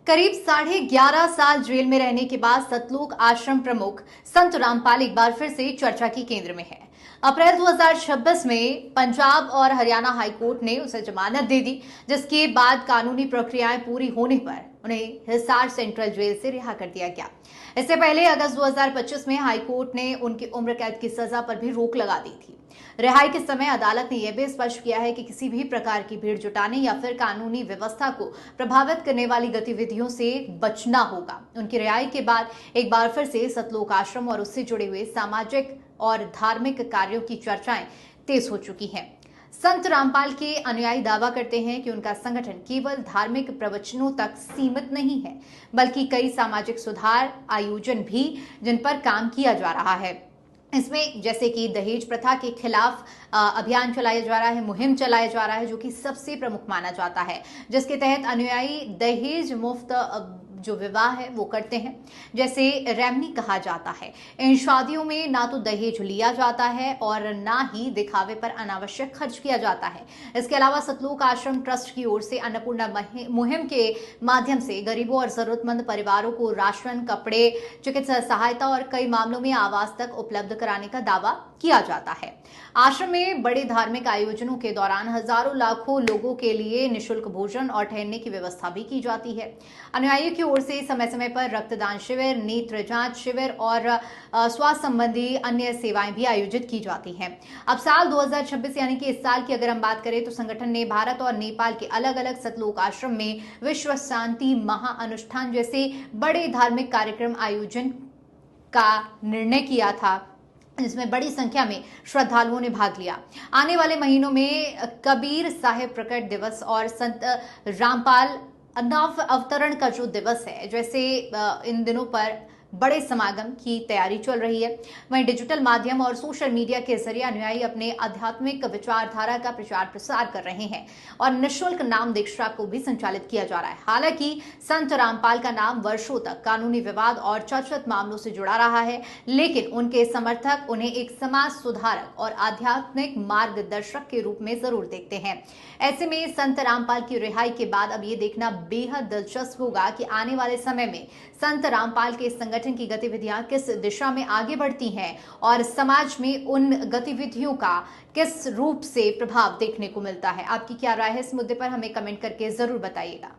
करीब 11.5 साल जेल में रहने के बाद सतलोक आश्रम प्रमुख संत रामपाल एक बार फिर से चर्चा के केंद्र में है। अप्रैल 2026 में पंजाब और हरियाणा हाईकोर्ट ने उसे जमानत दे दी, जिसके बाद कानूनी प्रक्रियाएं पूरी होने पर उन्हें हिसार सेंट्रल जेल से रिहा कर दिया गया। इससे पहले अगस्त 2025 में हाईकोर्ट ने उनकी उम्र कैद की सजा पर भी रोक लगा दी थी। रिहाई के समय अदालत ने यह भी स्पष्ट किया है कि किसी भी प्रकार की भीड़ जुटाने या फिर कानूनी व्यवस्था को प्रभावित करने वाली गतिविधियों से बचना होगा। उनकी रिहाई के बाद एक बार फिर से सतलोक आश्रम और उससे जुड़े हुए सामाजिक और धार्मिक कार्यों की चर्चाएं तेज हो चुकी हैं। संत रामपाल के अनुयायी दावा करते हैं कि उनका संगठन केवल धार्मिक प्रवचनों तक सीमित नहीं है, बल्कि कई सामाजिक सुधार आयोजन भी जिन पर काम किया जा रहा है। इसमें जैसे कि दहेज प्रथा के खिलाफ अभियान चलाया जा रहा है, मुहिम चलाया जा रहा है, जो कि सबसे प्रमुख माना जाता है, जिसके तहत अनुयायी दहेज मुफ्त जो विवाह है वो करते हैं, जैसे रेमनी कहा जाता है। इन शादियों में ना तो दहेज लिया जाता है और ना ही दिखावे पर अनावश्यक खर्च किया जाता है। इसके अलावा सतलोक आश्रम ट्रस्ट की ओर से अन्नपूर्णा मुहिम के माध्यम से गरीबों और जरूरतमंद परिवारों को राशन, कपड़े, चिकित्सा सहायता और कई मामलों में आवास तक उपलब्ध कराने का दावा किया जाता है। आश्रम में बड़े धार्मिक आयोजनों के दौरान हजारों लाखों लोगों के लिए निःशुल्क भोजन और ठहरने की व्यवस्था भी की जाती है। अनुयायियों की ओर से समय समय पर रक्तदान शिविर, नेत्र जांच शिविर और स्वास्थ्य संबंधी अन्य सेवाएं भी आयोजित की जाती हैं। अब साल 2026 यानी कि इस साल की अगर हम बात करें तो संगठन ने भारत और नेपाल के अलग अलग सतलोक आश्रम में विश्व शांति महाअनुष्ठान जैसे बड़े धार्मिक कार्यक्रम आयोजन का निर्णय किया था, जिसमें बड़ी संख्या में श्रद्धालुओं ने भाग लिया। आने वाले महीनों में कबीर साहेब प्रकट दिवस और संत रामपाल नव अवतरण का जो दिवस है, जैसे इन दिनों पर बड़े समागम की तैयारी चल रही है। वहीं डिजिटल माध्यम और सोशल मीडिया के जरिए अनुयायी अपने आध्यात्मिक विचारधारा का प्रचार प्रसार कर रहे हैं और निःशुल्क नाम दीक्षा को भी संचालित किया जा रहा है। हालांकि संत रामपाल का नाम वर्षों तक कानूनी विवाद और चर्चित मामलों से जुड़ा रहा है, लेकिन उनके समर्थक उन्हें एक समाज सुधारक और आध्यात्मिक मार्गदर्शक के रूप में जरूर देखते हैं। ऐसे में संत रामपाल की रिहाई के बाद अब ये देखना बेहद दिलचस्प होगा कि आने वाले समय में संत रामपाल के संगठन की गतिविधियां किस दिशा में आगे बढ़ती हैं और समाज में उन गतिविधियों का किस रूप से प्रभाव देखने को मिलता है। आपकी क्या राय है इस मुद्दे पर? हमें कमेंट करके जरूर बताइएगा।